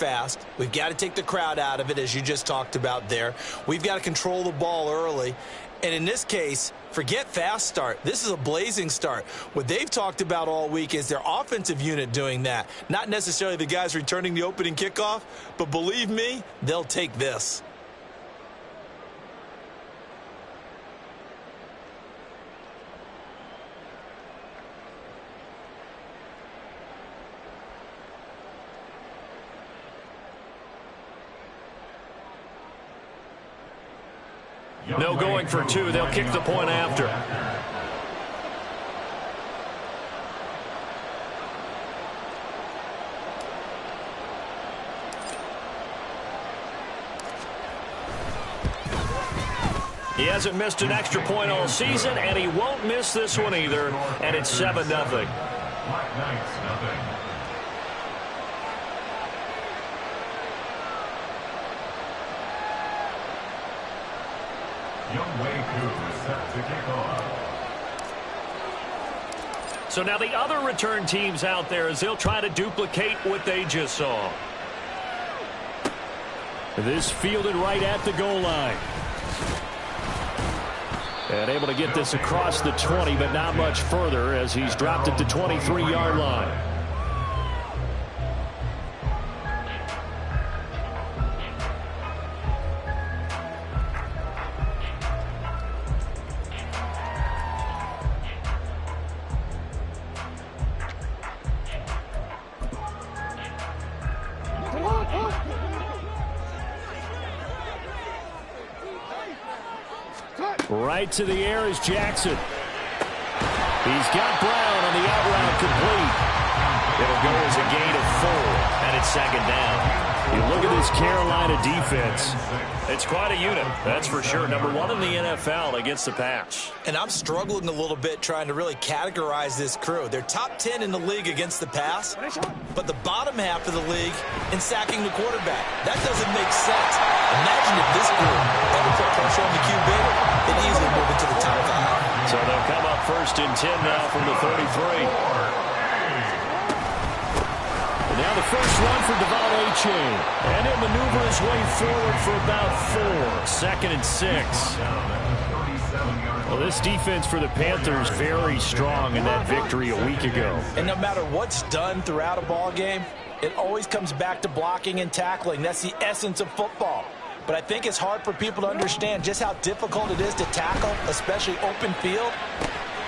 fast. We've got to take the crowd out of it, as you just talked about there. We've got to control the ball early. And in this case, forget fast start. This is a blazing start. What they've talked about all week is their offensive unit doing that. Not necessarily the guys returning the opening kickoff, but believe me, they'll take this. No going for two. They'll kick the point after. He hasn't missed an extra point all season, and he won't miss this one either. And it's 7-0. Black Knights, nothing. Set to kick off. So now the other return teams out there as they'll try to duplicate what they just saw. This fielded right at the goal line. And able to get this across the 20, but not much further as he's dropped it to 23-yard line. Right to the air is Jackson. He's got Brown on the out route complete. It'll go as a gain of 4, and it's 2nd down. You look at this Carolina defense. It's quite a unit, that's for sure. Number 1 in the NFL against the pass. And I'm struggling a little bit trying to really categorize this crew. They're top 10 in the league against the pass, but the bottom half of the league in sacking the quarterback. That doesn't make sense. Imagine if this group had to put pressure on the QB, they'd easily move into the top 5. So they'll come up 1st and 10 now from the 33. Now the first run for Devon A-Chain. And he'll maneuver his way forward for about 4. 2nd and 6. Well, this defense for the Panthers very strong in that victory a week ago. And no matter what's done throughout a ball game, it always comes back to blocking and tackling. That's the essence of football. But I think it's hard for people to understand just how difficult it is to tackle, especially open field.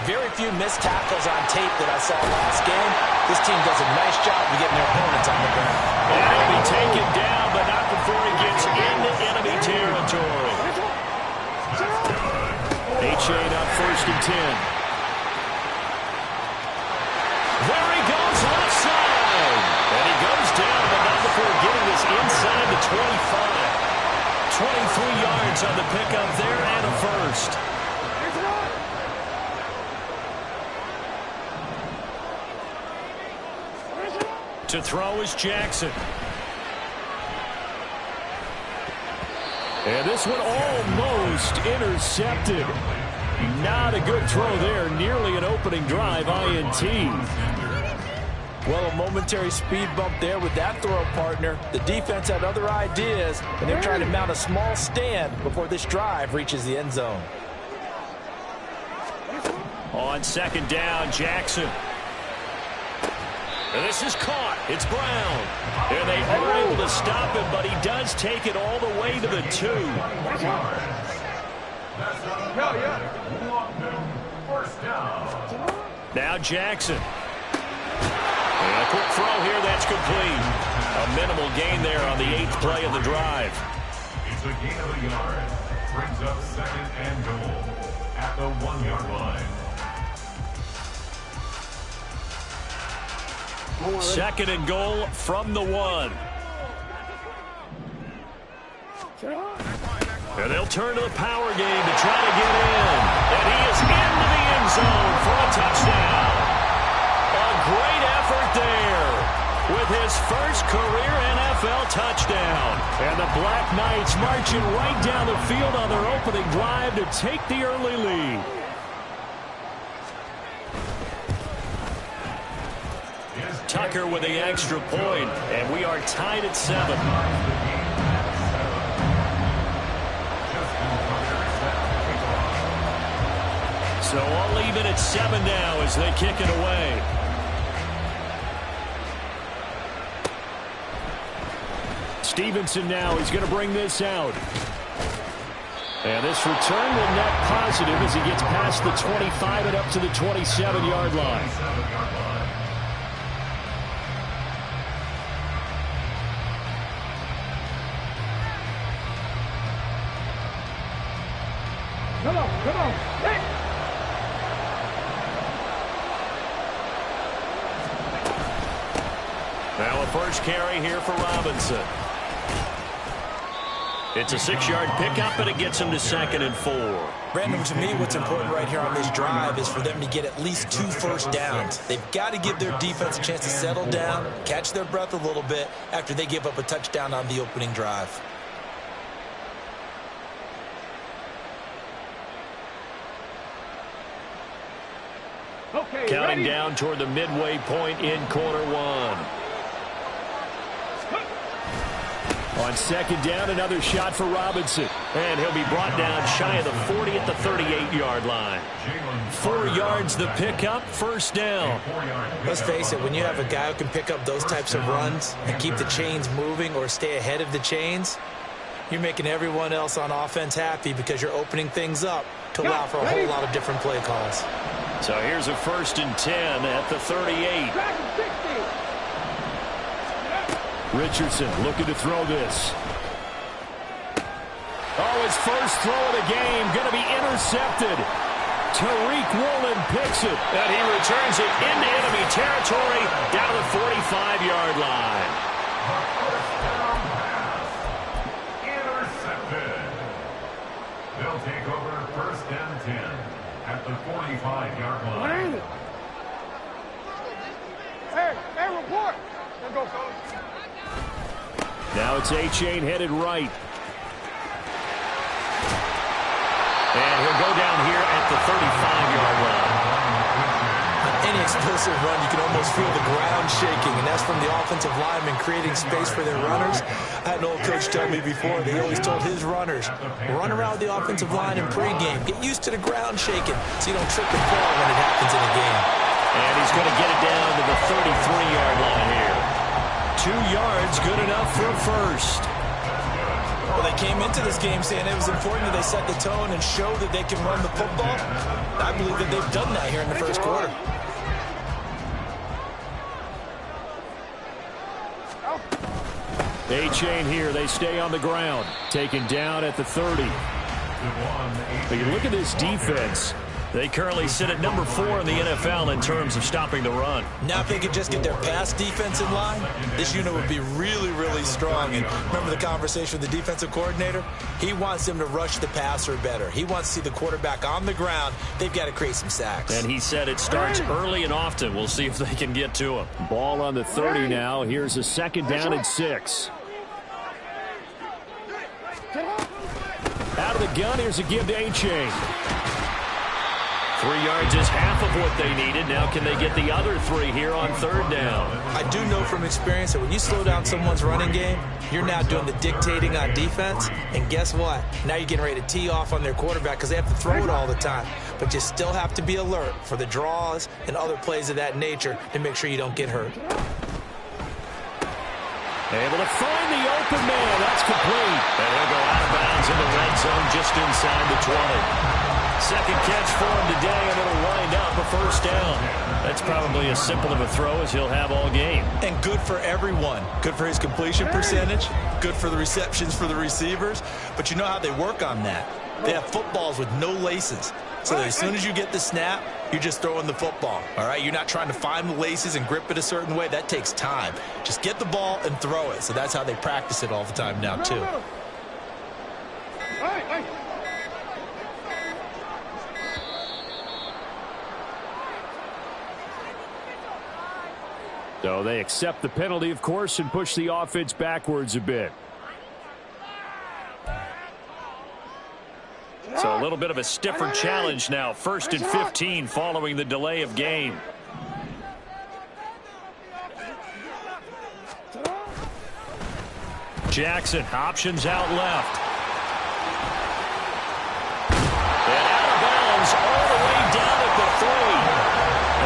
Very few missed tackles on tape that I saw last game. This team does a nice job of getting their opponents on the ground. And he'll be taken down, but not before he gets into enemy territory. A-Chain up 1st and 10. There he goes, left side. And he goes down, but not before getting this inside the 25. 23 yards on the pickup there and a first. To throw is Jackson. And this one almost intercepted. Not a good throw there. Nearly an opening drive INT. Well, a momentary speed bump there with that throw, partner. The defense had other ideas, and they're trying to mount a small stand before this drive reaches the end zone. On 2nd down, Jackson. And this is caught. It's Brown. And they are able to stop him, but he does take it all the way to the 2. Now Jackson. And a quick throw here, that's complete. A minimal gain there on the 8th play of the drive. It's a gain of a yard. Brings up 2nd and goal at the 1-yard line. 2nd and goal from the 1. And they'll turn to the power game to try to get in. And he is into the end zone for a touchdown. A great effort there with his first career NFL touchdown. And the Black Knights marching right down the field on their opening drive to take the early lead. Tucker with the extra point, and we are tied at 7. So all even at 7 now as they kick it away. Stevenson now, he's going to bring this out. And this return will net positive as he gets past the 25 and up to the 27-yard line. Come on. Hey. Now a first carry here for Robinson. It's a 6-yard pickup, and it gets him to 2nd and 4. Brandon, to me, what's important right here on this drive is for them to get at least 2 first downs. They've got to give their defense a chance to settle down, catch their breath a little bit after they give up a touchdown on the opening drive. Okay, counting ready? down toward the midway point in quarter 1. On 2nd down, another shot for Robinson. And he'll be brought down shy of the 40 at the 38-yard line. 4 yards the pickup, first down. Let's face it, when you have a guy who can pick up those types of runs and keep the chains moving or stay ahead of the chains, you're making everyone else on offense happy because you're opening things up to allow for a whole lot of different play calls. So here's a 1st and 10 at the 38. Richardson looking to throw this. Oh, his first throw of the game going to be intercepted. Tariq Woolen picks it. And he returns it into enemy territory down the 45-yard line. Intercepted. They'll take over 1st and 10 at the 45-yard line. Hey, report. Let's go, fellas. Now it's A-Chain headed right. And he'll go down here at the 35-yard line. On any explosive run, you can almost feel the ground shaking, and that's from the offensive linemen creating space for their runners. I had an old coach tell me before, they always told his runners, run around the offensive line in pregame. Get used to the ground shaking so you don't trip and fall when it happens in a game. And he's going to get it down to the 33-yard line here. 2 yards, good enough for a first. Well, they came into this game saying it was important that they set the tone and show that they can run the football. I believe that they've done that here in the first quarter. A-Chain here, they stay on the ground. Taken down at the 30. But you look at this defense. They currently sit at number 4 in the NFL in terms of stopping the run. Now if they could just get their pass defense in line, this unit would be really, really strong. And remember the conversation with the defensive coordinator? He wants them to rush the passer better. He wants to see the quarterback on the ground. They've got to create some sacks. And he said it starts early and often. We'll see if they can get to him. Ball on the 30 now. Here's a 2nd down and 6. Out of the gun, here's a give to A-Chain. 3 yards is half of what they needed. Now can they get the other 3 here on 3rd down? I do know from experience that when you slow down someone's running game, you're now doing the dictating on defense. And guess what? Now you're getting ready to tee off on their quarterback because they have to throw it all the time. But you still have to be alert for the draws and other plays of that nature to make sure you don't get hurt. Able to find the open man. That's complete. And he'll go out of bounds in the red zone just inside the 20. Second catch for him today, and it'll wind up a first down. That's probably as simple of a throw as he'll have all game. And good for everyone. Good for his completion percentage. Good for the receptions for the receivers. But you know how they work on that. They have footballs with no laces. So that as soon as you get the snap, you're just throwing the football. All right? You're not trying to find the laces and grip it a certain way. That takes time. Just get the ball and throw it. So that's how they practice it all the time now, too. So they accept the penalty, of course, and push the offense backwards a bit. So a little bit of a stiffer challenge now. 1st and 15 following the delay of game. Jackson, options out left. And out of bounds all the way down at the 3.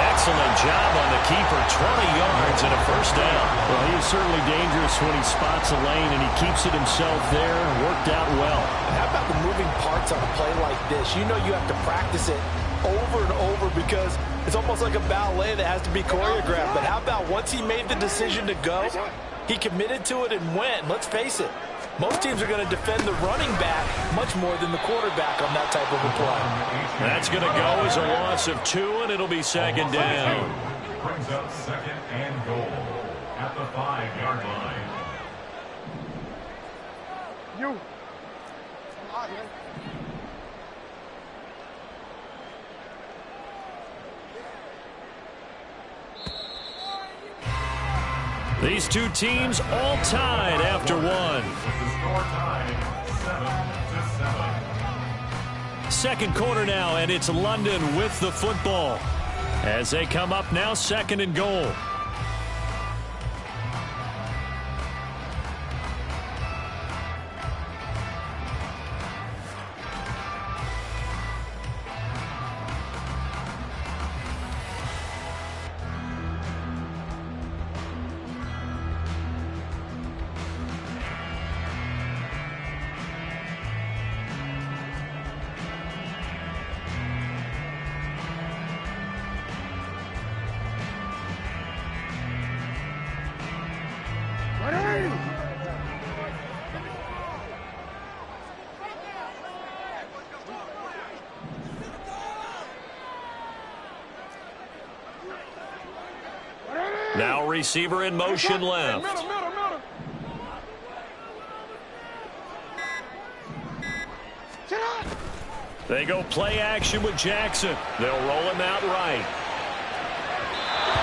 Excellent job on the keeper. 20 yards and a first down. Well, he is certainly dangerous when he spots a lane, and he keeps it himself there. Worked out well. How about the moving parts on a play like this? You know you have to practice it over and over because it's almost like a ballet that has to be choreographed. But how about once he made the decision to go, he committed to it and went. Let's face it, most teams are going to defend the running back much more than the quarterback on that type of a play. That's going to go as a loss of 2, and it'll be second down. Brings up second and goal at the 5-yard line. You. These two teams all tied after 1. With the score tied 7-7. Second quarter now, and it's London with the football as they come up now, second and goal. Now receiver in motion left. They go play action with Jackson. They'll roll him out right.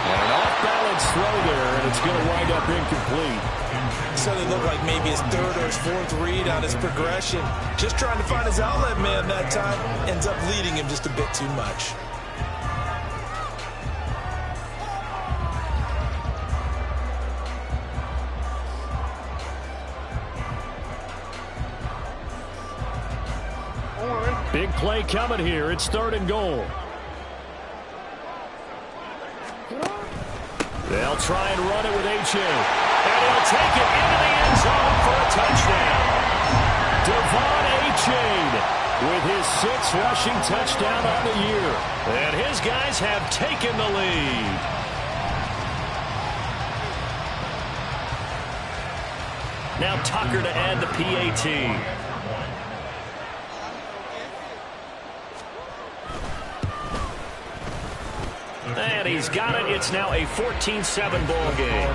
And an off-balance throw there, and it's going to wind up incomplete. So they look like maybe his third or his fourth read on his progression. Just trying to find his outlet man that time. Ends up leading him just a bit too much. Big play coming here. It's third and goal. They'll try and run it with H.A. And he'll take it into the end zone for a touchdown. Devon H.A. with his 6th rushing touchdown on the year. And his guys have taken the lead. Now Tucker to add the PAT. And he's got it. It's now a 14-7 ball game.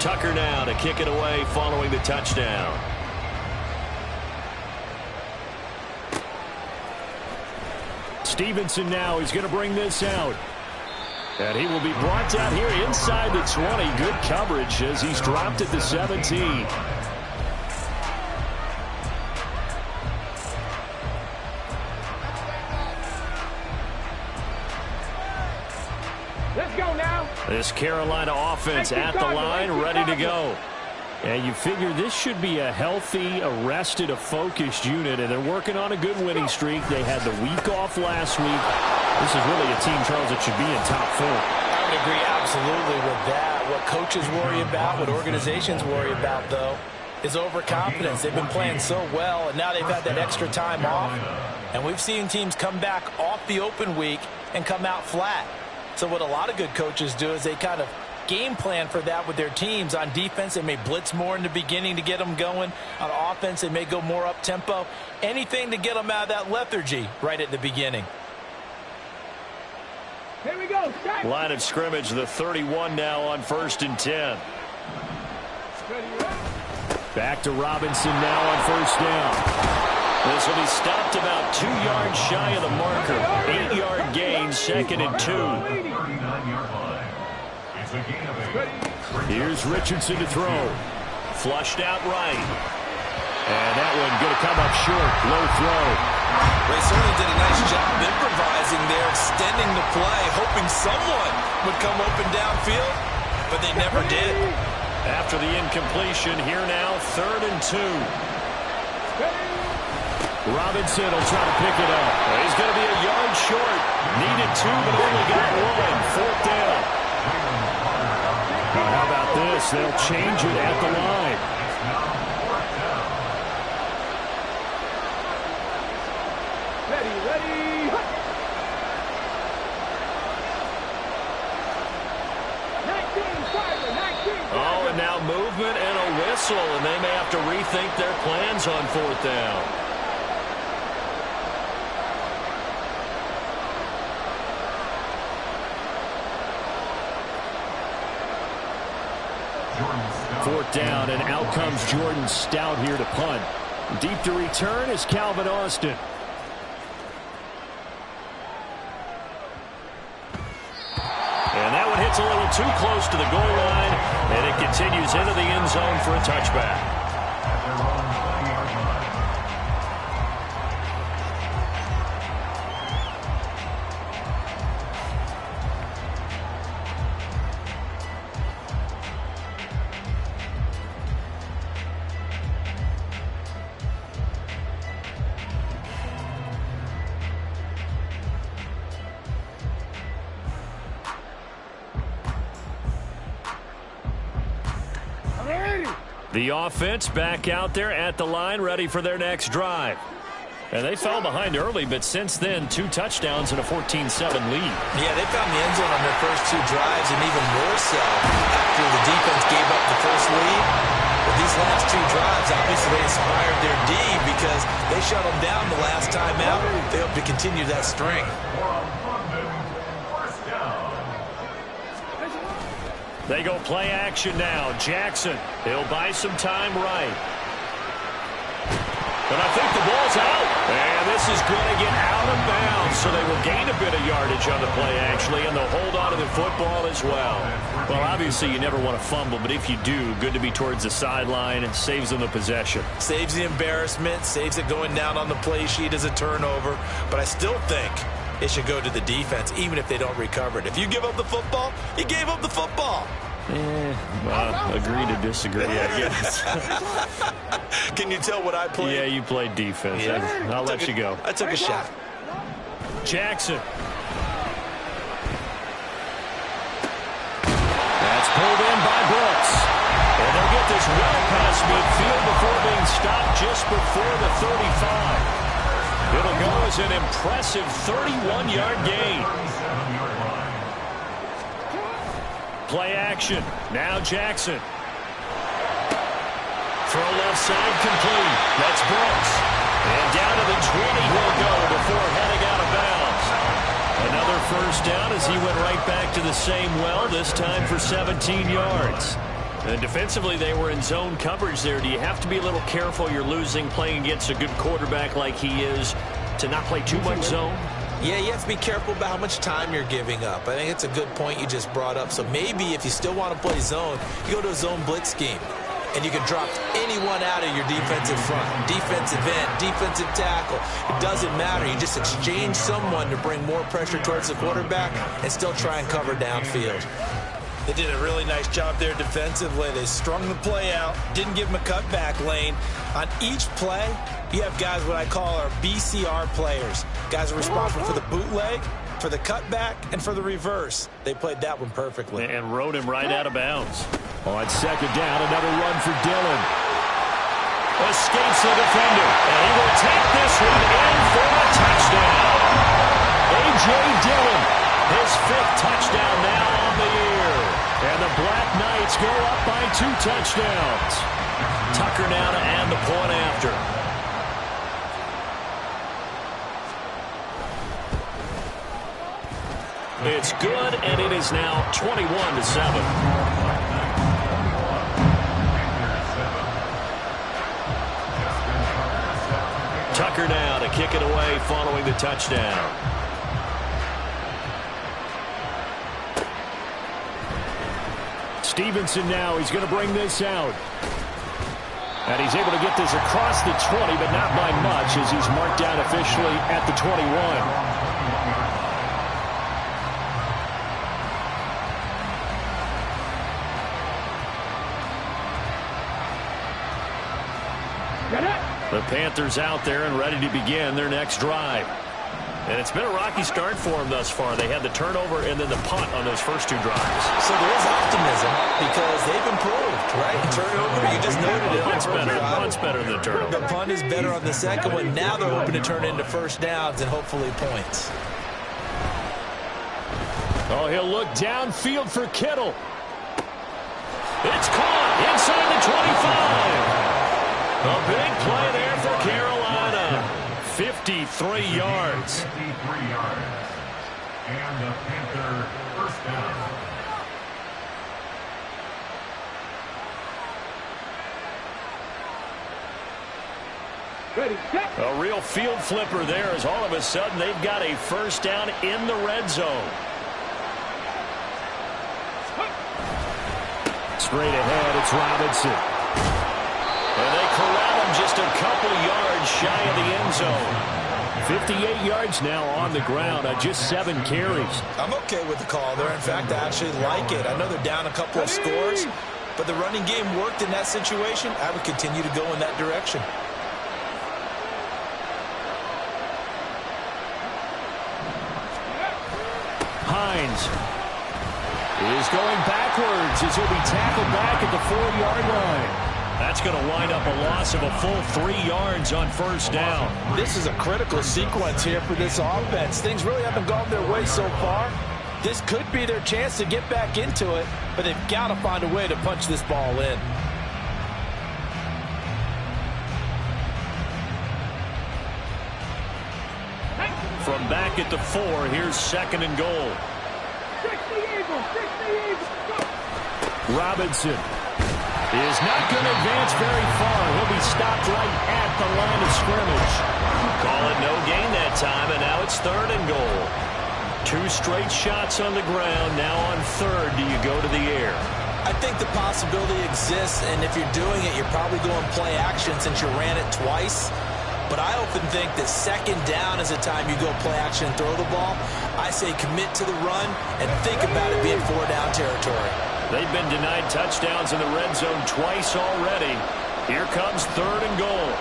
Tucker now to kick it away following the touchdown. Stevenson now is going to bring this out. And he will be brought down here inside the 20. Good coverage as he's dropped at the 17. Let's go now. This Carolina offense at the line, ready to go. And you figure this should be a healthy, arrested, a focused unit, and they're working on a good winning streak. They had the week off last week. This is really a team, Charles, that should be in top 4. I would agree absolutely with that. What coaches worry about, what organizations worry about, though, is overconfidence. They've been playing so well, and now they've had that extra time off. And we've seen teams come back off the open week and come out flat. So what a lot of good coaches do is they kind of game plan for that with their teams. On defense, they may blitz more in the beginning to get them going. On offense, they may go more up-tempo. Anything to get them out of that lethargy right at the beginning. Here we go. Shot. Line of scrimmage, the 31 now on 1st and 10. Back to Robinson now on 1st down. This will be stopped about 2 yards shy of the marker. 8-yard gain, 2nd and 2. 39-yard line. It's a gain of 8. Here's Richardson to throw. Flushed out right. And that one going to come up short. Low throw. They certainly did a nice job improvising there, extending the play, hoping someone would come open downfield, but they never did. After the incompletion, here now, 3rd and 2. Robinson will try to pick it up. He's going to be a yard short. Needed 2, but only got 1. 4th down. Now, how about this? They'll change it at the line. Ready. Oh, and now movement and a whistle, and they may have to rethink their plans on 4th down. Fourth down, and out comes Jordan Stout here to punt. Deep to return is Calvin Austin. And that one hits a little too close to the goal line, and it continues into the end zone for a touchback. The offense back out there at the line, ready for their next drive. And they fell behind early, but since then, 2 touchdowns and a 14-7 lead. Yeah, they found the end zone on their first 2 drives, and even more so after the defense gave up the first lead. But these last 2 drives, obviously, they inspired their D because they shut them down the last time out. They hope to continue that string. They go play action now. Jackson, he'll buy some time right. But I think the ball's out. And this is going to get out of bounds. So they will gain a bit of yardage on the play, actually, and they'll hold on to the football as well. Well, obviously, you never want to fumble, but if you do, good to be towards the sideline. It saves them the possession. Saves the embarrassment, saves it going down on the play sheet as a turnover. But I still think it should go to the defense, even if they don't recover it. If you give up the football, you gave up the football. Agree to disagree, I guess. Can you tell what I played? Yeah, you played defense. Yeah. I'll let you go. I took a shot. Jackson. That's pulled in by Brooks. And they'll get this well past midfield before being stopped just before the 35. It'll go as an impressive 31-yard gain. Play action. Now Jackson. Throw left side complete. That's Brooks. And down to the 20 he'll go before heading out of bounds. Another first down as he went right back to the same well, this time for 17 yards. And defensively, they were in zone coverage there. Do you have to be a little careful? You're losing playing against a good quarterback like he is to not play too much zone? Yeah, you have to be careful about how much time you're giving up. I think it's a good point you just brought up. So maybe if you still want to play zone, you go to a zone blitz scheme. And you can drop anyone out of your defensive front, defensive end, defensive tackle. It doesn't matter. You just exchange someone to bring more pressure towards the quarterback and still try and cover downfield. They did a really nice job there defensively. They strung the play out, didn't give them a cutback lane. On each play, you have guys what I call our BCR players. Guys are responsible for the bootleg, for the cutback, and for the reverse. They played that one perfectly. And rode him right out of bounds. On second down, another run for Dillon. Escapes the defender, and he will take this one in for a touchdown. A.J. Dillon, his 5th touchdown now on the year. And the Black Knights go up by 2 touchdowns. Tucker now to add the point after. It's good, and it is now 21-7. Tucker now to kick it away following the touchdown. Stevenson now, he's going to bring this out. And he's able to get this across the 20, but not by much as he's marked down officially at the 21. The Panthers out there and ready to begin their next drive. And it's been a rocky start for them thus far. They had the turnover and then the punt on those first two drives. So there is optimism because they've improved, right? Turnover, you just noted it. Punt's better. Punt's better than the turnover. The punt is better on the second one. Now they're hoping to turn into first downs and hopefully points. Oh, he'll look downfield for Kittle. It's caught inside the 25. A big play there for Carolina. 53 yards. 53 yards. And the Panther first down. Ready, set. A real field flipper there as all of a sudden they've got a first down in the red zone. Straight ahead, it's Robinson. And they corral him just a couple yards shy of the end zone. 58 yards now on the ground on just 7 carries. I'm okay with the call there. In fact, I actually like it. I know they're down a couple of scores, but the running game worked in that situation. I would continue to go in that direction. Hines is going backwards as he'll be tackled back at the 4-yard line. That's going to wind up a loss of a full 3 yards on first down. This is a critical sequence here for this offense. Things really haven't gone their way so far. This could be their chance to get back into it, but they've got to find a way to punch this ball in. From back at the 4, here's 2nd and goal. Robinson is not going to advance very far. He'll be stopped right at the line of scrimmage. Call it no gain that time, and now it's 3rd and goal. 2 straight shots on the ground. Now on 3rd, do you go to the air? I think the possibility exists, and if you're doing it, you're probably going play action since you ran it twice. But I often think that 2nd down is the time you go play action and throw the ball. I say commit to the run and think about it being 4-down territory. They've been denied touchdowns in the red zone twice already. Here comes 3rd and goal.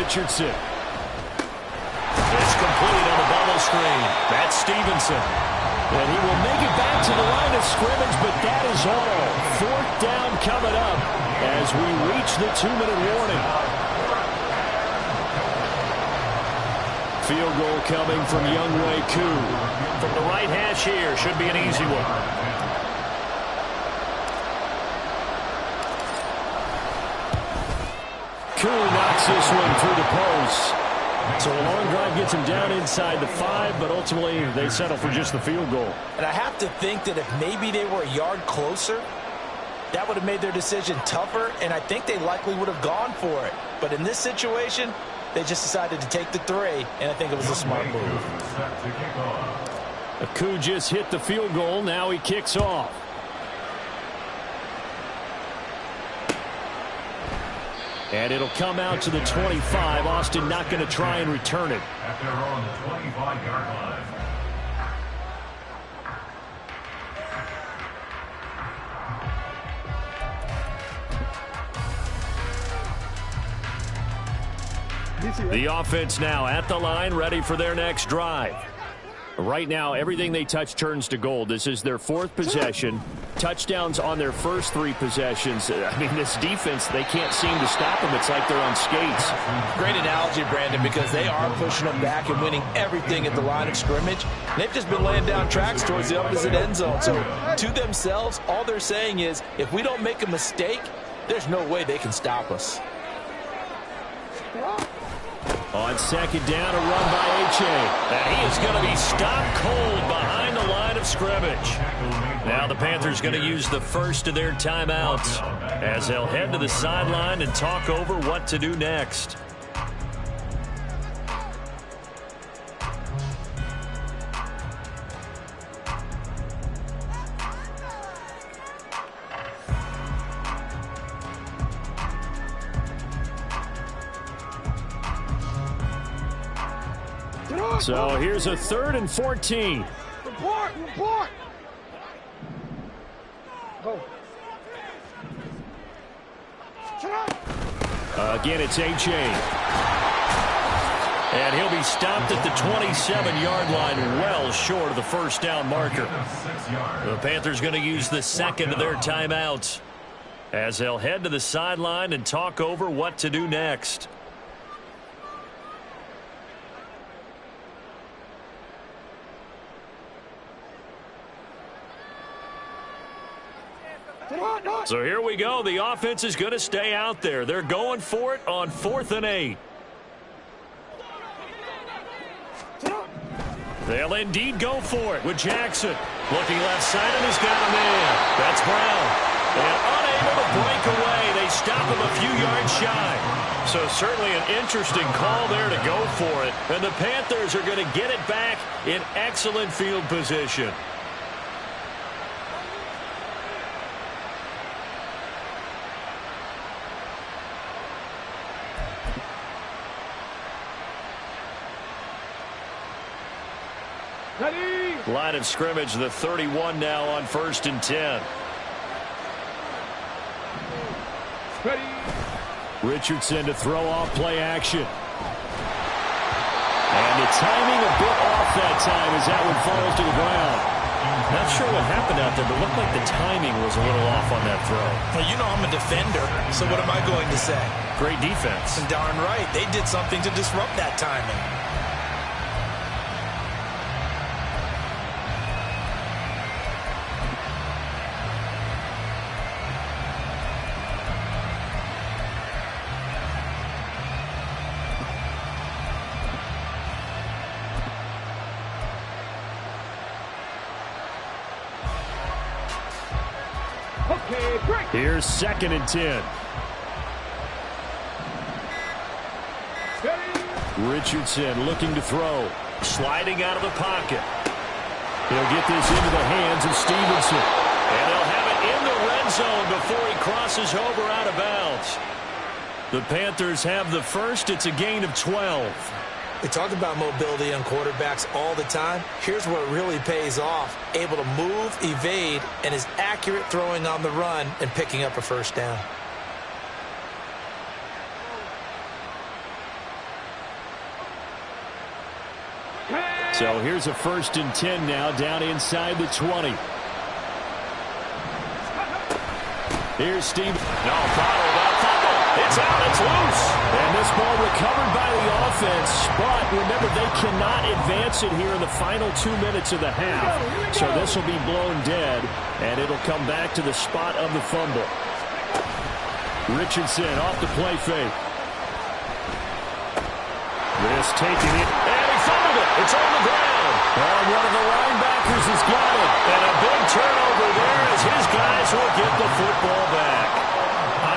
Richardson. It's complete on the bubble screen. That's Stevenson. And he will make it back to the line of scrimmage, but that is all. 4th down coming up as we reach the 2-minute warning. Field goal coming from Younghoe Koo. From the right hash here, should be an easy one. Koo knocks this one through the post. So a long drive gets him down inside the 5, but ultimately they settle for just the field goal. And I have to think that if maybe they were a yard closer, that would have made their decision tougher, and I think they likely would have gone for it. But in this situation, they just decided to take the 3, and I think it was a smart move. Koo just hit the field goal. Now he kicks off. And it'll come out to the 25. Austin not going to try and return it. At their own 25-yard line. The offense now at the line, ready for their next drive. Right now, everything they touch turns to gold. This is their 4th possession. Touchdowns on their first 3 possessions. I mean, this defense, they can't seem to stop them. It's like they're on skates. Great analogy, Brandon, because they are pushing them back and winning everything at the line of scrimmage. They've just been laying down tracks towards the opposite end zone. So to themselves, all they're saying is, if we don't make a mistake, there's no way they can stop us. On second down, a run by H.A. And he is going to be stopped cold behind the line of scrimmage. Now the Panthers going to use the first of their timeouts as they'll head to the sideline and talk over what to do next. So here's a 3rd and 14. Report! Go. Again, it's H.A. And he'll be stopped at the 27-yard line, well short of the first down marker. The Panthers going to use the second of their timeouts as they'll head to the sideline and talk over what to do next. So here we go. The offense is going to stay out there. They're going for it on 4th and 8. They'll indeed go for it with Jackson. Looking left side, and he's got a man. That's Brown. And unable to break away. They stop him a few yards shy. So certainly an interesting call there to go for it. And the Panthers are going to get it back in excellent field position. Line of scrimmage, the 31 now on 1st and 10. Ready. Richardson to throw off play action. And the timing a bit off that time as that one falls to the ground. Not sure what happened out there, but looked like the timing was a little off on that throw. Well, you know I'm a defender, so what am I going to say? Great defense. And darn right, they did something to disrupt that timing. Here's 2nd and 10. Richardson looking to throw. Sliding out of the pocket. He'll get this into the hands of Stevenson. And they'll have it in the red zone before he crosses over out of bounds. The Panthers have the first. It's a gain of 12. We talk about mobility on quarterbacks all the time. Here's where it really pays off. Able to move, evade, and is accurate throwing on the run and picking up a first down. So here's a 1st and 10 now down inside the 20. Here's Steve. No, follow that fumble. It's out. It's loose. And this ball recovered by the offense. But remember, they cannot advance it here in the final 2 minutes of the half. So this will be blown dead, and it'll come back to the spot of the fumble. Richardson off the play fake. This taking it. And he fumbled it. It's on the ground. And one of the linebackers has got it. And a big turnover there as his guys will get the football back.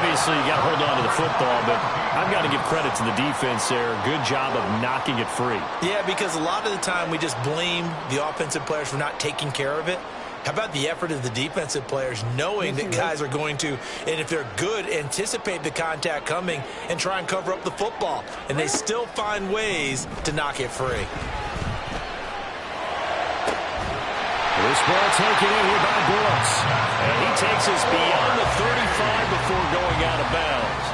Obviously, you got to hold on to the football, but I've got to give credit to the defense there. Good job of knocking it free. Yeah, because a lot of the time we just blame the offensive players for not taking care of it. How about the effort of the defensive players knowing that guys are going to, and if they're good, anticipate the contact coming and try and cover up the football. And they still find ways to knock it free. This ball taken in here by Brooks. And he takes us beyond the 35 before going out of bounds.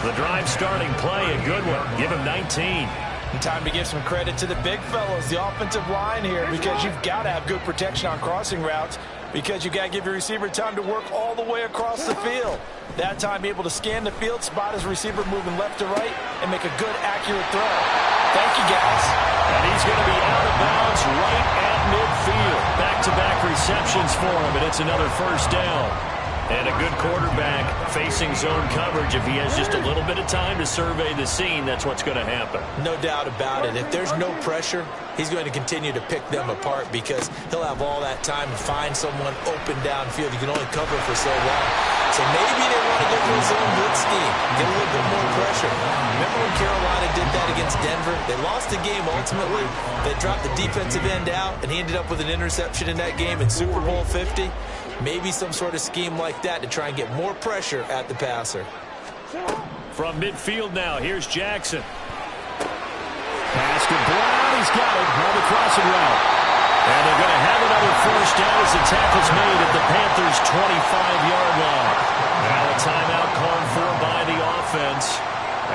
The drive starting play, a good one. Give him 19. And time to give some credit to the big fellows, the offensive line here, because you've got to have good protection on crossing routes, because you've got to give your receiver time to work all the way across the field. That time able to scan the field, spot his receiver moving left to right, and make a good, accurate throw. Thank you, guys. And he's going to be out of bounds right at midfield. Back-to-back receptions for him, and it's another first down. And a good quarterback facing zone coverage. If he has just a little bit of time to survey the scene, that's what's going to happen. No doubt about it. If there's no pressure, he's going to continue to pick them apart because he'll have all that time to find someone open downfield. You can only cover for so long. So maybe they want to go to a zone blitz scheme, get a little bit more pressure. Remember when Carolina did that against Denver? They lost the game ultimately. They dropped the defensive end out, and he ended up with an interception in that game in Super Bowl 50. Maybe some sort of scheme like that to try and get more pressure at the passer. From midfield now, here's Jackson. Pass to Brown. He's got it on the crossing route. And they're going to have another first down as the tackle's made at the Panthers' 25-yard line. Now a timeout called for by the offense,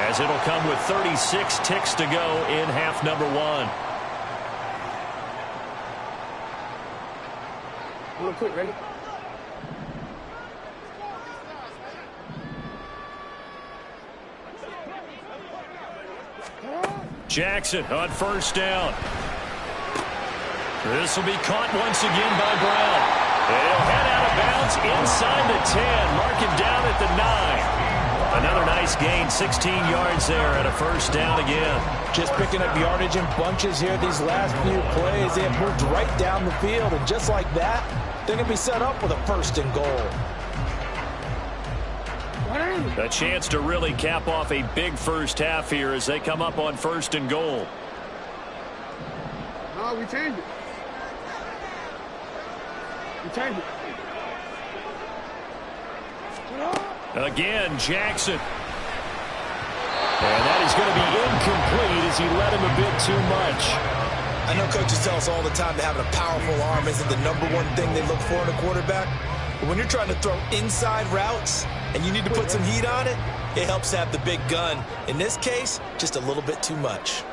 as it'll come with 36 ticks to go in half number one. Real quick, ready? Jackson on first down. This will be caught once again by Brown. He'll head out of bounds inside the 10. Mark him down at the 9. Another nice gain, 16 yards there and a first down again. Just picking up yardage in bunches here these last few plays. They have moved right down the field, and just like that, they're going to be set up with a first and goal. A chance to really cap off a big first half here as they come up on first and goal. No, we changed it. We changed it. Again, Jackson. And that is going to be incomplete as he let him a bit too much. I know coaches tell us all the time that having a powerful arm isn't the #1 thing they look for in a quarterback. But when you're trying to throw inside routes and you need to put some heat on it, it helps to have the big gun. In this case, just a little bit too much.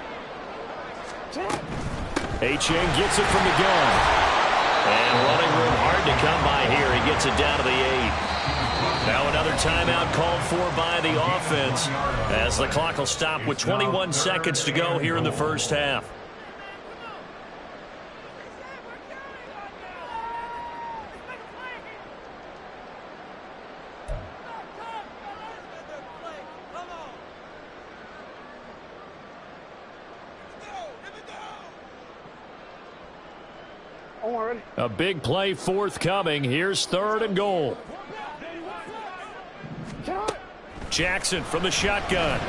Achane gets it from the gun. And running room hard to come by here. He gets it down to the 8. Now another timeout called for by the offense as the clock will stop with 21 seconds to go here in the first half. A big play forthcoming. Here's third and goal. Jackson from the shotgun.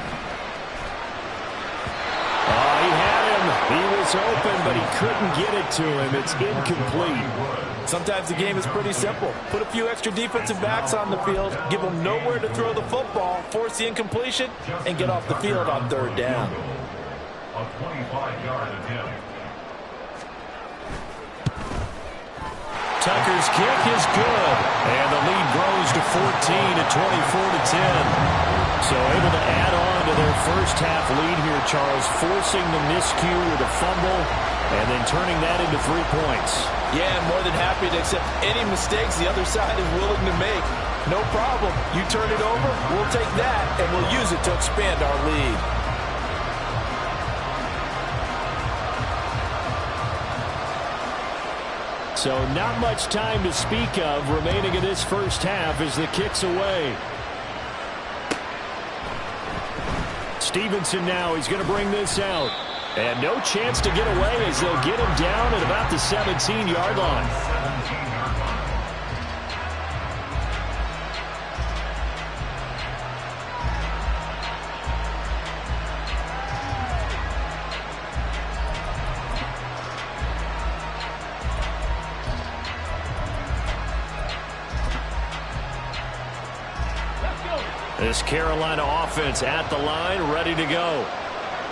Oh, he had him. He was open, but he couldn't get it to him. It's incomplete. Sometimes the game is pretty simple. Put a few extra defensive backs on the field, give them nowhere to throw the football, force the incompletion, and get off the field on third down. A 25-yard attempt. Tucker's kick is good, and the lead grows to 14 at 24-10. So able to add on to their first half lead here, Charles, forcing the miscue with a fumble and then turning that into 3 points. Yeah, I'm more than happy to accept any mistakes the other side is willing to make. No problem. You turn it over, we'll take that, and we'll use it to expand our lead. So not much time to speak of remaining in this first half as the kick's away. Stevenson now, he's going to bring this out. And no chance to get away as they'll get him down at about the 17-yard line. This Carolina offense at the line, ready to go.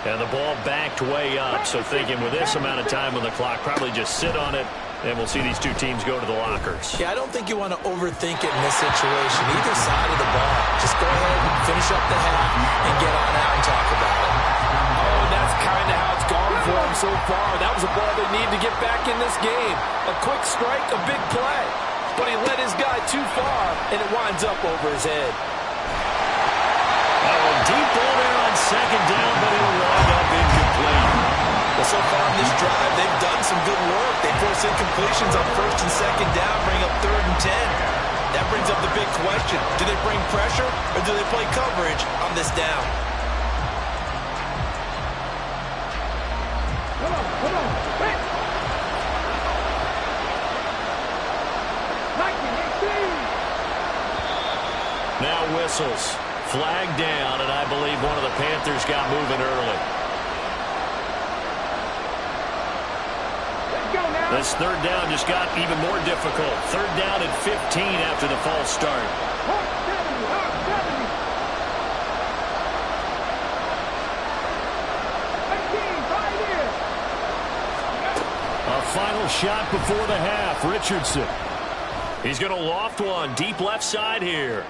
And the ball backed way up, so thinking with this amount of time on the clock, probably just sit on it, and we'll see these two teams go to the lockers. Yeah, I don't think you want to overthink it in this situation. Either side of the ball, just go ahead and finish up the half and get on out and talk about it. Oh, and that's kind of how it's gone for them so far. That was a ball they need to get back in this game. A quick strike, a big play. But he led his guy too far, and it winds up over his head. Deep ball there on second down, but it'll wind up incomplete. Well, so far in this drive, they've done some good work. They force incompletions on first and second down, bring up third and 10. That brings up the big question. Do they bring pressure or do they play coverage on this down? Come on. Wait. Now whistles. Flag down, and I believe one of the Panthers got moving early. Let's go now. This third down just got even more difficult. Third down and 15 after the false start. A final shot before the half. Richardson. He's going to loft one deep left side here.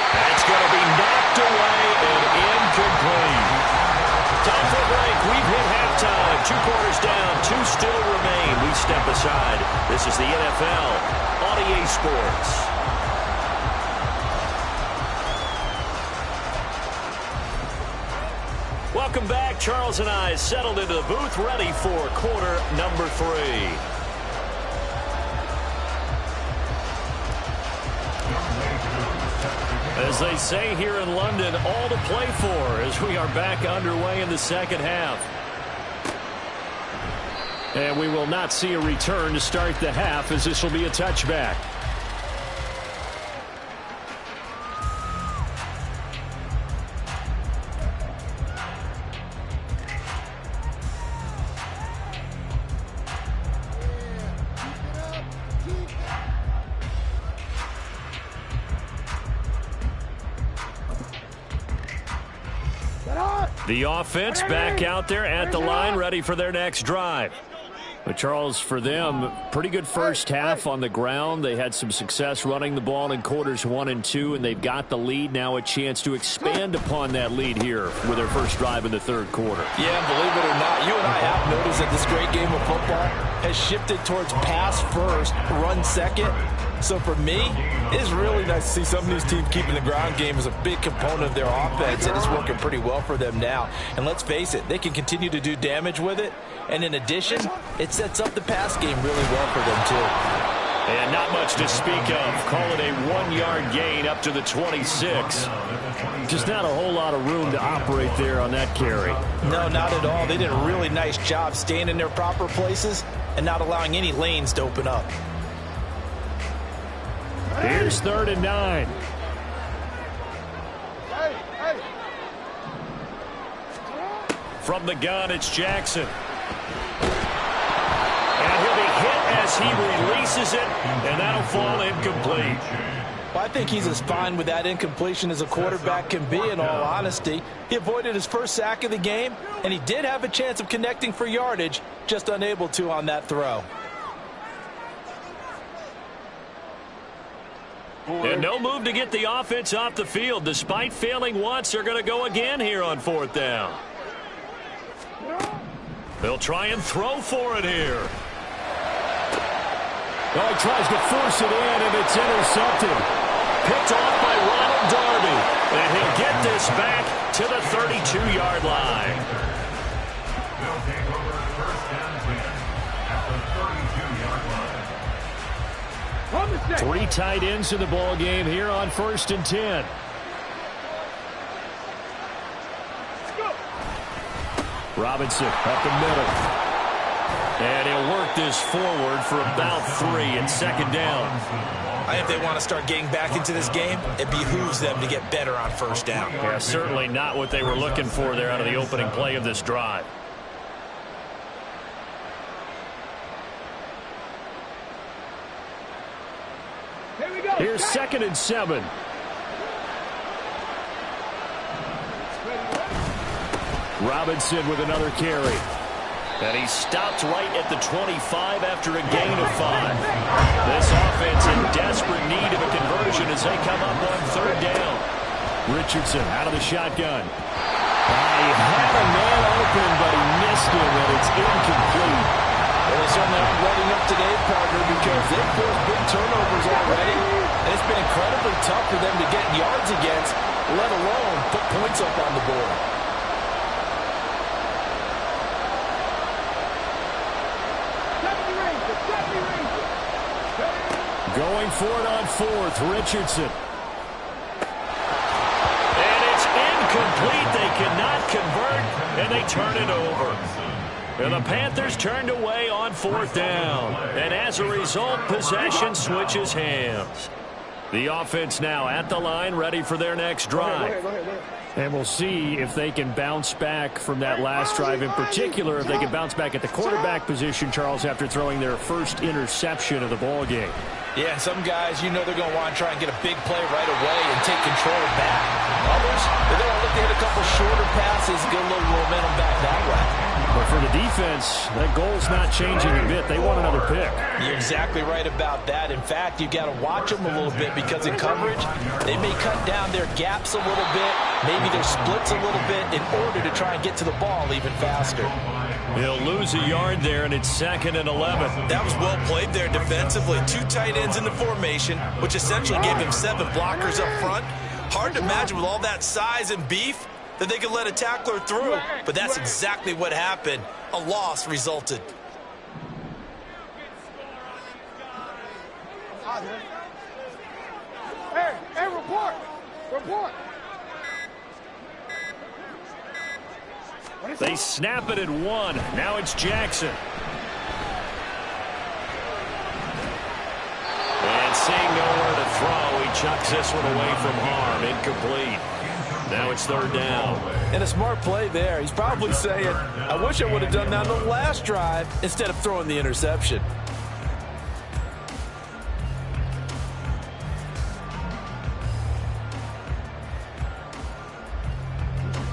That's going to be knocked away and incomplete. Time for a break. We've hit halftime. 2 quarters down. 2 still remain. We step aside. This is the NFL on EA Sports. Welcome back. Charles and I settled into the booth, ready for quarter number 3. As they say here in London, all to play for as we are back underway in the second half. And we will not see a return to start the half, as this will be a touchback. The offense back out there at the line, ready for their next drive. But Charles, for them, pretty good first half on the ground. They had some success running the ball in quarters 1 and 2, and they've got the lead. Now a chance to expand upon that lead here with their first drive in the third quarter. Yeah, believe it or not, you and I have noticed that this great game of football has shifted towards pass first, run second. So for me, it's really nice to see some of these teams keeping the ground game as a big component of their offense, and it's working pretty well for them now. And let's face it, they can continue to do damage with it. And in addition, it sets up the pass game really well for them, too. And not much to speak of. Call it a 1-yard gain up to the 26. Just not a whole lot of room to operate there on that carry. No, not at all. They did a really nice job staying in their proper places and not allowing any lanes to open up. Here's 3rd and 9. From the gun, it's Jackson. And he'll be hit as he releases it, and that'll fall incomplete. Well, I think he's as fine with that incompletion as a quarterback can be, in all honesty. He avoided his first sack of the game, and he did have a chance of connecting for yardage, just unable to on that throw. And no move to get the offense off the field. Despite failing once, they're going to go again here on 4th down. They'll try and throw for it here. Oh, he tries to force it in, and it's intercepted. Picked off by Ronald Darby. And he'll get this back to the 32-yard line. They'll take over 1st and 10 at the 32-yard line. 3 tight ends in the ball game here on 1st and 10. Robinson up the middle. And he'll work this forward for about 3 and 2nd down. I think they want to start getting back into this game. It behooves them to get better on 1st down. Yeah, certainly not what they were looking for there out of the opening play of this drive. Here's 2nd and 7. Robinson with another carry. And he stopped right at the 25 after a gain of 5. This offense in desperate need of a conversion as they come up on 3rd down. Richardson out of the shotgun. He had a man open, but he missed him, and it's incomplete. Well, they certainly aren't letting up today, partner, because they've forced big turnovers already. And it's been incredibly tough for them to get yards against, let alone put points up on the board. Going for it on fourth, Richardson. And it's incomplete. They cannot convert, and they turn it over. And the Panthers turned away on fourth down. And as a result, possession switches hands. The offense now at the line, ready for their next drive. Go ahead. And we'll see if they can bounce back from that last drive in particular, if they can bounce back at the quarterback position, Charles, after throwing their first interception of the ball game. Yeah, and some guys, you know they're going to want to try and get a big play right away and take control back. Others, they're going to look to hit a couple shorter passes, get a little momentum back that way. But for the defense, that goal's not changing a bit. They want another pick. You're exactly right about that. In fact, you've got to watch them a little bit because in coverage, they may cut down their gaps a little bit, maybe their splits a little bit in order to try and get to the ball even faster. He'll lose a yard there, and it's 2nd and 11. That was well played there defensively. 2 tight ends in the formation, which essentially gave him 7 blockers up front. Hard to imagine with all that size and beef that they could let a tackler through, but that's exactly what happened. A loss resulted. Hey, report. They snap it at 1. Now it's Jackson. And seeing nowhere to throw, he chucks this one away from harm. Incomplete. Now it's 3rd down. And a smart play there. He's probably saying, I wish I would have done that on the last drive instead of throwing the interception.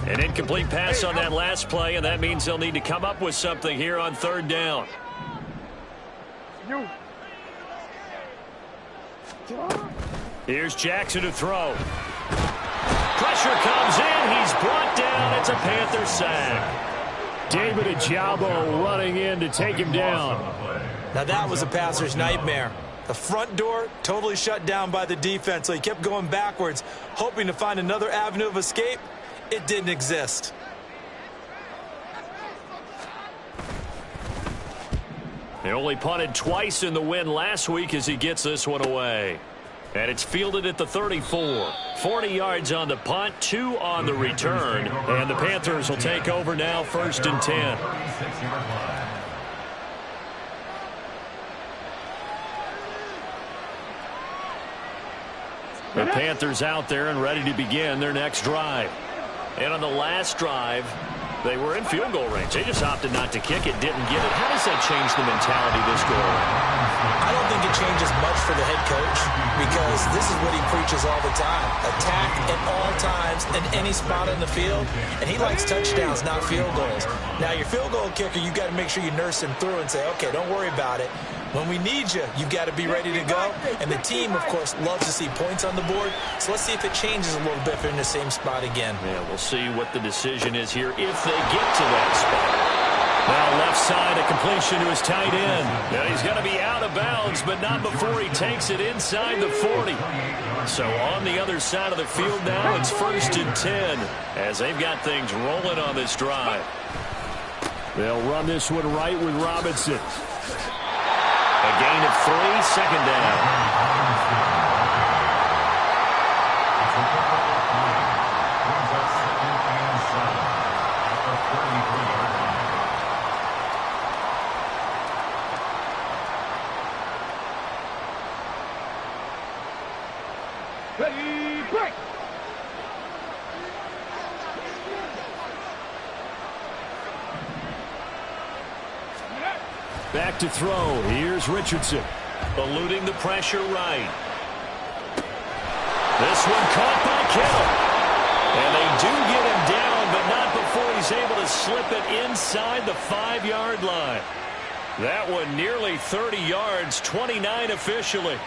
An incomplete pass on that last play, and that means they'll need to come up with something here on 3rd down. Here's Jackson to throw. Pressure comes in. He's brought down. It's a Panther sack. David Ajabo running in to take him down. Now that was a passer's nightmare. The front door totally shut down by the defense, so he kept going backwards, hoping to find another avenue of escape. It didn't exist. They only punted twice in the win last week as he gets this one away. And it's fielded at the 34. 40 yards on the punt, 2 on the return. And the Panthers will take over now, 1st and 10. The Panthers out there and ready to begin their next drive. And on the last drive, they were in field goal range. They just opted not to kick it, didn't get it. How does that change the mentality this go around? I don't think it changes much for the head coach because this is what he preaches all the time. Attack at all times in any spot on the field, and he likes touchdowns, not field goals. Now, your field goal kicker, you've got to make sure you nurse him through and say, okay, don't worry about it. When we need you, you've got to be ready to go. And the team, of course, loves to see points on the board. So let's see if it changes a little bit if they're in the same spot again. Yeah, we'll see what the decision is here if they get to that spot. Now left side, a completion to his tight end. Now he's going to be out of bounds, but not before he takes it inside the 40. So on the other side of the field now, it's 1st and 10 as they've got things rolling on this drive. They'll run this one right with Robinson. A gain of 3, 2nd down. Ready, break. Back to throw. Here's Richardson. Eluding the pressure right. This one caught by Kittle. And they do get him down, but not before he's able to slip it inside the 5-yard line. That one nearly 30 yards, 29 officially.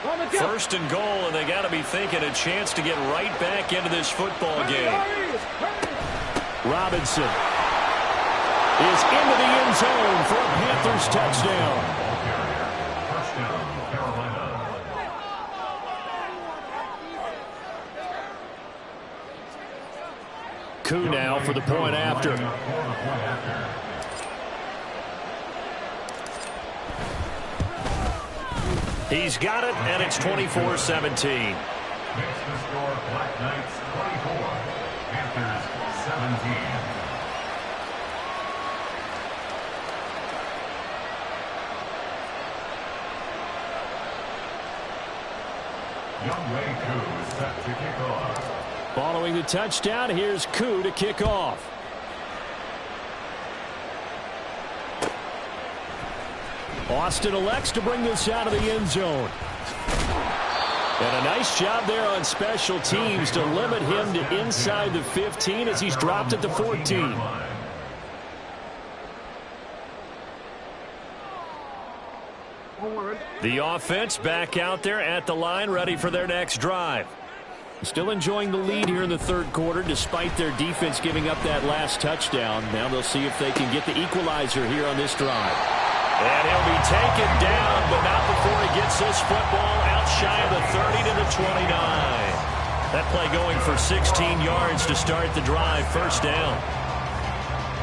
1st and goal, and they got to be thinking a chance to get right back into this football game. Robinson is into the end zone for a Panthers touchdown. Koo now for the point after. He's got it, and it's 24-17. Makes the score Black Knights 24, Panthers 17. Youngway Koo is set to kick off. Following the touchdown, here's Koo to kick off. Austin elects to bring this out of the end zone. And a nice job there on special teams to limit him to inside the 15 as he's dropped at the 14. The offense back out there at the line, ready for their next drive. Still enjoying the lead here in the third quarter, despite their defense giving up that last touchdown. Now they'll see if they can get the equalizer here on this drive. And he'll be taken down, but not before he gets this football out shy of the 30 to the 29. That play going for 16 yards to start the drive. First down.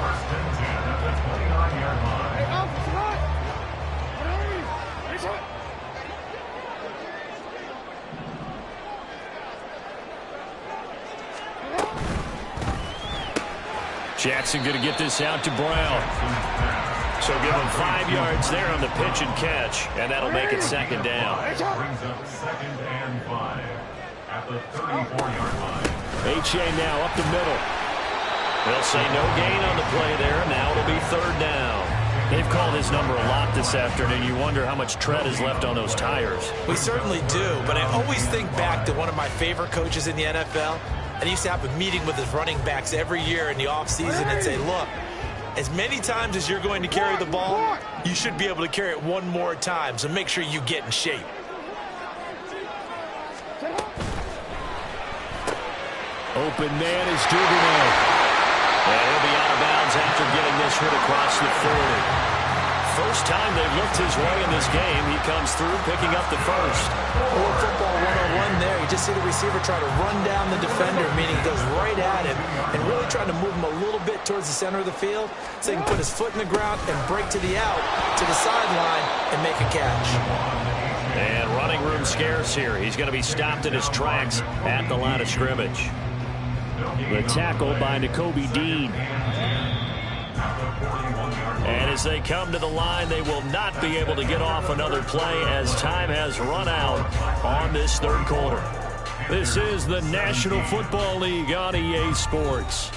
First and 10 at the 29-yard line. Hey, up front! Hey, Jackson going to get this out to Brown. So give him 5 yards there on the pitch and catch, and that'll make it second down. Brings up second and 5 at the 34-yard line. H.A. now up the middle. They'll say no gain on the play there. Now it'll be third down. They've called his number a lot this afternoon. You wonder how much tread is left on those tires. We certainly do, but I always think back to one of my favorite coaches in the NFL. And he used to have a meeting with his running backs every year in the offseason and say, look, as many times as you're going to carry the ball, you should be able to carry it one more time, so make sure you get in shape. Open man is Duvernay. And he'll be out of bounds after getting this hit across the 40. First time they've looked his way in this game. He comes through picking up the first. Or football 101 there. You just see the receiver try to run down the defender, meaning he goes right at him and really trying to move him a little bit towards the center of the field so he can put his foot in the ground and break to the out, to the sideline, and make a catch. And running room scarce here. He's going to be stopped in his tracks at the line of scrimmage. The tackle by Nakobe Dean. And as they come to the line, they will not be able to get off another play as time has run out on this third quarter. This is the National Football League on EA Sports.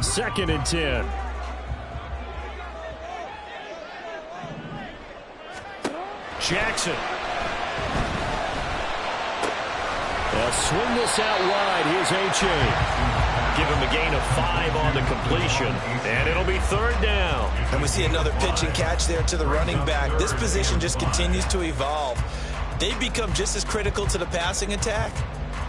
Second and 10. Jackson. They'll swing this out wide. Here's H.A. Give him a gain of 5 on the completion, and it'll be third down. And we see another pitch and catch there to the running back. This position just continues to evolve. They become just as critical to the passing attack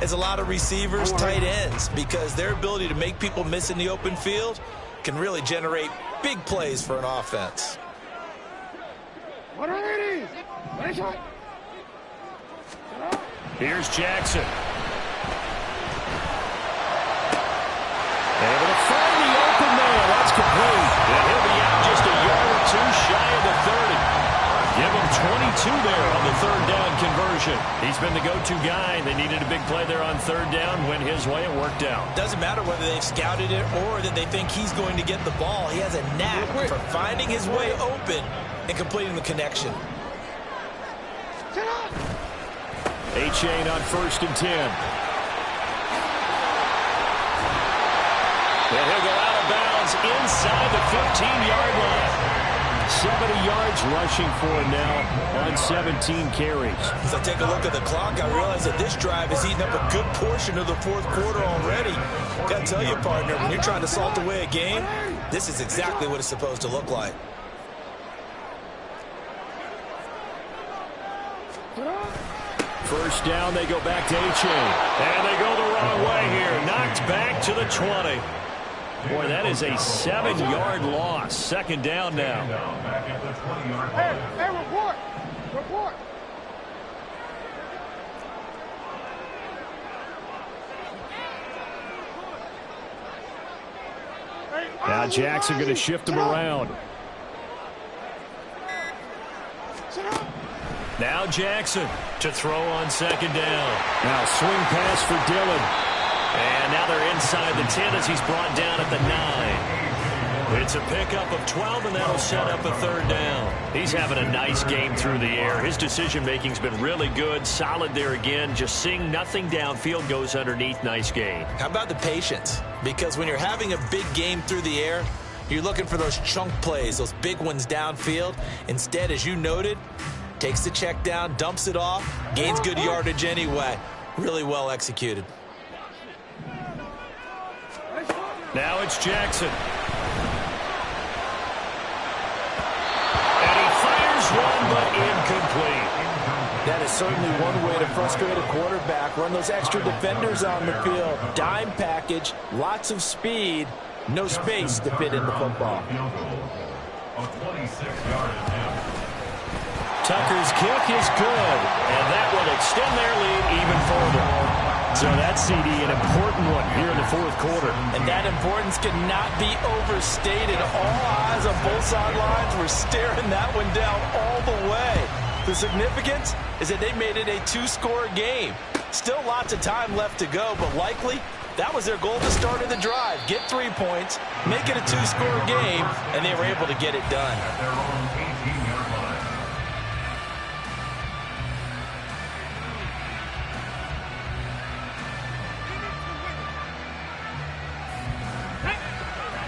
as a lot of receivers, tight ends, because their ability to make people miss in the open field can really generate big plays for an offense. Here's Jackson. Able to find the open man. That's complete. And he'll be out just a yard or two shy of the 30. Give him 22 there on the third down conversion. He's been the go-to guy. They needed a big play there on third down. Went his way. It worked out. Doesn't matter whether they've scouted it or that they think he's going to get the ball. He has a knack for finding his way open and completing the connection. H.A. on first and 10. And he'll go out of bounds inside the 15-yard line. 70 yards rushing for him now on 17 carries. As I take a look at the clock, I realize that this drive has eaten up a good portion of the fourth quarter already. Got to tell you, partner, when you're trying to salt away a game, this is exactly what it's supposed to look like. First down, they go back to H.A. And they go the wrong way here. Knocked back to the 20. Boy, that is a 7-yard loss. Second down now. Back at the 20-yard Hey, line. hey, report! Report! Now Jackson going to shift him around. Now Jackson to throw on second down. Now swing pass for Dillon. And now they're inside the 10 as he's brought down at the 9. It's a pickup of 12, and that'll set up a third down. He's having a nice game through the air. His decision-making's been really good, solid there again. Just seeing nothing downfield, goes underneath. Nice game. How about the patience? Because when you're having a big game through the air, you're looking for those chunk plays, those big ones downfield. Instead, as you noted, takes the check down, dumps it off, gains good yardage anyway. Really well executed. Now it's Jackson. One, but incomplete. That is certainly one way to frustrate a quarterback. Run those extra defenders on the field. Dime package, lots of speed, no space to fit in the football. Tucker's kick is good, and that will extend their lead even further. So that CD, an important one here in the fourth quarter. And that importance cannot be overstated. All eyes on both sidelines were staring that one down all the way. The significance is that they made it a two-score game. Still lots of time left to go, but likely that was their goal to start of the drive. Get 3 points, make it a two-score game, and they were able to get it done.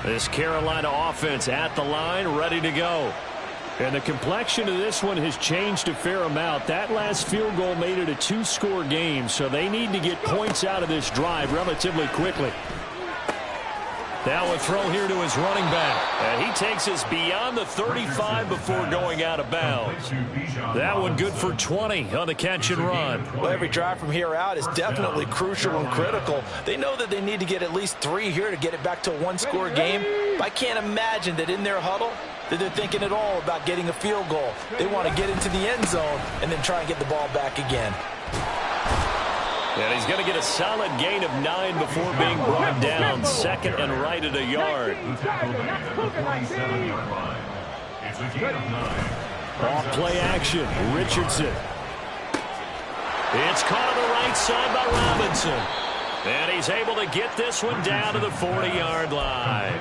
This Carolina offense at the line, ready to go. And the complexion of this one has changed a fair amount. That last field goal made it a two-score game, so they need to get points out of this drive relatively quickly. Now a throw here to his running back. And he takes us beyond the 35 before going out of bounds. That one good for 20 on the catch and run. Well, every drive from here out is definitely crucial and critical. They know that they need to get at least 3 here to get it back to a one-score game. But I can't imagine that in their huddle that they're thinking at all about getting a field goal. They want to get into the end zone and then try and get the ball back again. And he's going to get a solid gain of 9 before being brought down. Second and right at a yard. Off play action. Richardson. It's caught on the right side by Robinson. And he's able to get this one down to the 40-yard line.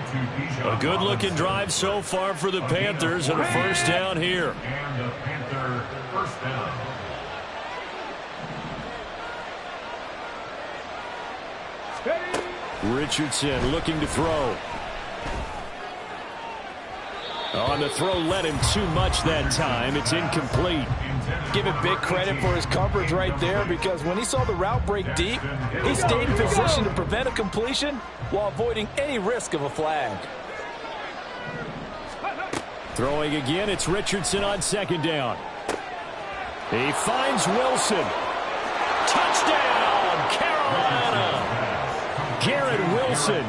A good-looking drive so far for the Panthers, and a first down here. And the Panther first down. Richardson looking to throw. On the throw, led him too much that time. It's incomplete. Give him big credit for his coverage right there, because when he saw the route break deep, he stayed in position to prevent a completion while avoiding any risk of a flag. Throwing again, it's Richardson on second down. He finds Wilson. Touchdown, Carolina! Garrett Wilson,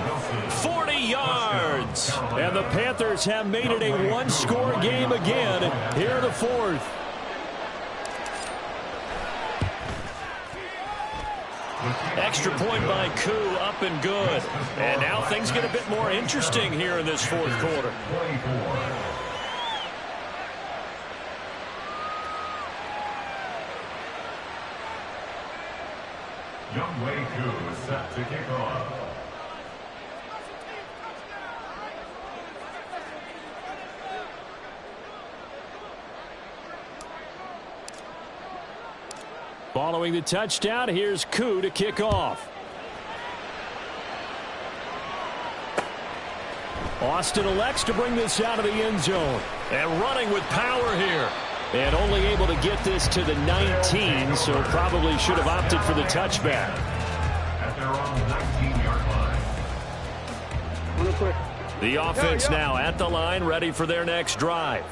40 yards. And the Panthers have made it a one-score game again here in the fourth. Extra point by Koo, up and good. And now things get a bit more interesting here in this fourth quarter. Young Wei Koo is set to kick off. Following the touchdown, here's Koo to kick off. Austin elects to bring this out of the end zone. And running with power here. And only able to get this to the 19, so probably should have opted for the touchback. At their own 19-yard line. Real quick. The offense now at the line, ready for their next drive.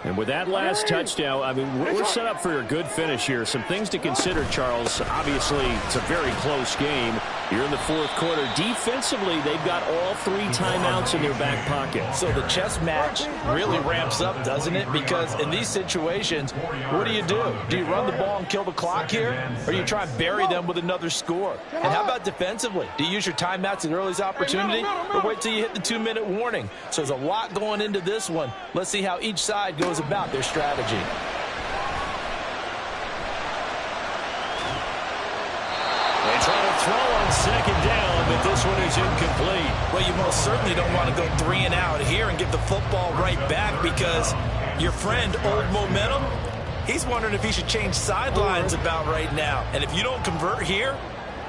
And with that last touchdown, I mean, we're set up for a good finish here. Some things to consider, Charles. Obviously, it's a very close game. Here in the fourth quarter, defensively, they've got all 3 timeouts in their back pocket. So the chess match really ramps up, doesn't it? Because in these situations, what do? Do you run the ball and kill the clock here? Or do you try and bury them with another score? And how about defensively? Do you use your timeouts at the earliest opportunity? Or wait till you hit the 2-minute warning? So there's a lot going into this one. Let's see how each side goes about their strategy. They try to throw on second down, but this one is incomplete. Well, you most certainly don't want to go 3 and out here and give the football right back, because your friend, Old Momentum, he's wondering if he should change sidelines about right now. And if you don't convert here,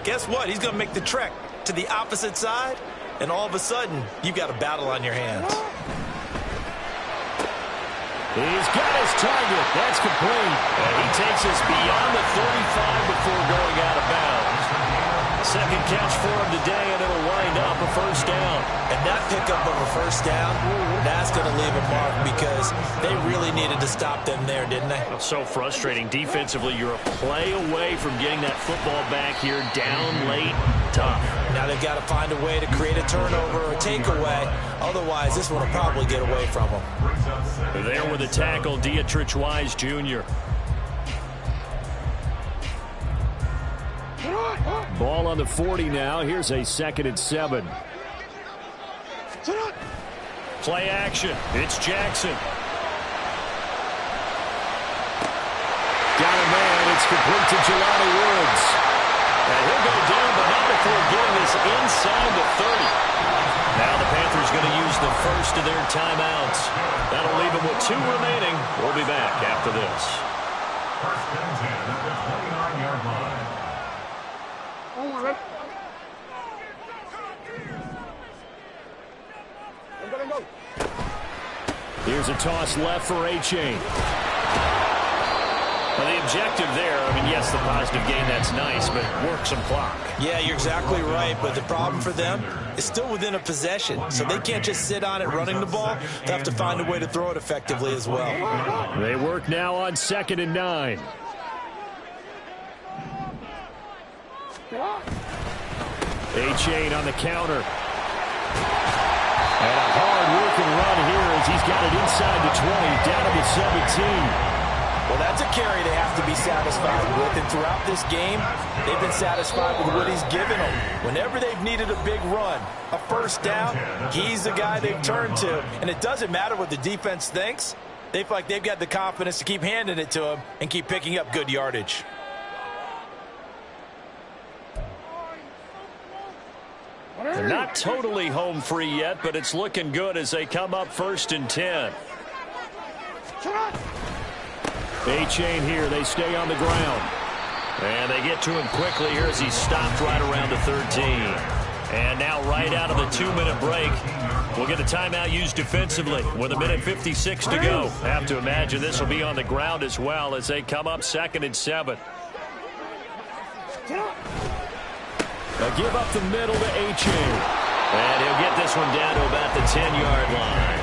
guess what? He's going to make the trek to the opposite side, and all of a sudden, you've got a battle on your hands. He's got his target. That's complete. And he takes us beyond the 35 before going out of bounds. Second catch for him today, and it'll wind up a first down. And that pickup of a first down, that's going to leave a mark, because they really needed to stop them there, didn't they? So frustrating. Defensively, you're a play away from getting that football back here, down late, tough. Now they've got to find a way to create a turnover or a takeaway. Otherwise, this one will probably get away from them. There with the tackle, Dietrich Wise Jr. Ball on the 40 now. Here's a 2nd and 7. Play action. It's Jackson. Got a man. It's complete to Jelani Woods. And he'll go down, but not before getting this inside the 30. Now the Panthers going to use the first of their timeouts. That'll leave them with 2 remaining. We'll be back after this. First and 10 at the 29-yard line. Here's a toss left for A-Chain. Well, the objective there, I mean, yes, the positive gain, that's nice, but work some clock. Yeah, you're exactly right, but the problem for them is still within a possession, so they can't just sit on it running the ball. They have to find a way to throw it effectively as well. They work now on 2nd and 9. A-Chain on the counter. And a hard-working run here as he's got it inside the 20, down to the 17. Well, that's a carry they have to be satisfied with, and throughout this game, they've been satisfied with what he's given them. Whenever they've needed a big run, a first down, he's the guy they've turned to. And it doesn't matter what the defense thinks. They feel like they've got the confidence to keep handing it to him and keep picking up good yardage. They're not totally home free yet, but it's looking good as they come up 1st and 10. A-Chain here. They stay on the ground. And they get to him quickly here as he's stopped right around the 13. And now right out of the 2-minute break, we'll get a timeout used defensively with 1:56 to go. Have to imagine this will be on the ground as well as they come up 2nd and 7. A give up the middle to A-Chain. And he'll get this one down to about the 10-yard line.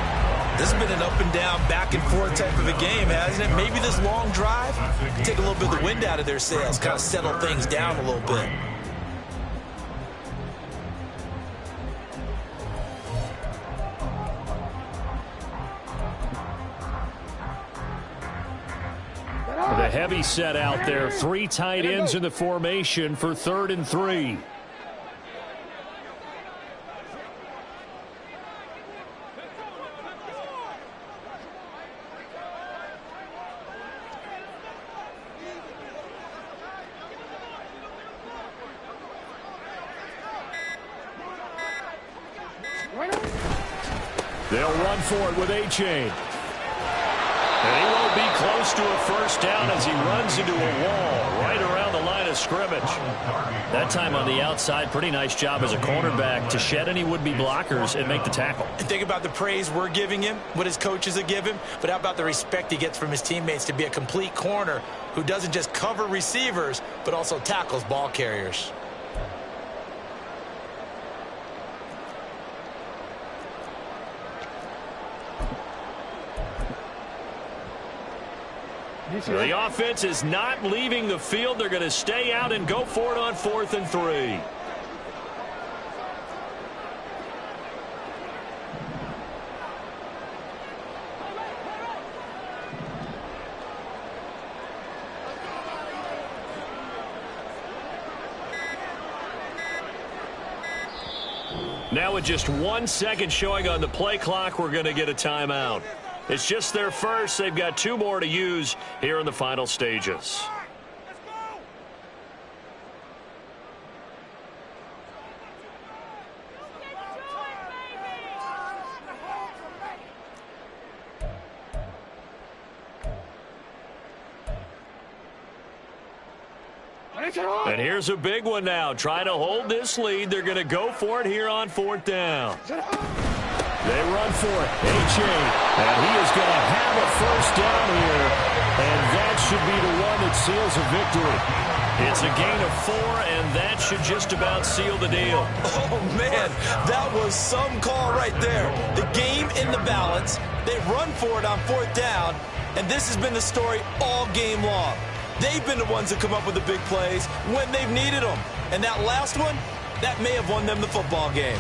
This has been an up-and-down, back-and-forth type of a game, hasn't it? Maybe this long drive can take a little bit of the wind out of their sails, kind of settle things down a little bit. The heavy set out there. 3 tight ends in the formation for 3rd and 3. They'll run for it with A-Chain. And he won't be close to a first down as he runs into a wall right around the line of scrimmage. That time on the outside, pretty nice job as a cornerback to shed any would-be blockers and make the tackle. And think about the praise we're giving him, what his coaches have given him, but how about the respect he gets from his teammates to be a complete corner who doesn't just cover receivers, but also tackles ball carriers. The offense is not leaving the field. They're going to stay out and go for it on 4th and 3. Now with just 1 second showing on the play clock, we're going to get a timeout. It's just their first. They've got 2 more to use here in the final stages. And here's a big one now. Trying to hold this lead. They're going to go for it here on 4th down. They run for it. H.A. And he is going to have a first down here. And that should be the one that seals a victory. It's a gain of 4, and that should just about seal the deal. Oh, man, that was some call right there. The game in the balance. They run for it on 4th down, and this has been the story all game long. They've been the ones that come up with the big plays when they've needed them. And that last one, that may have won them the football game.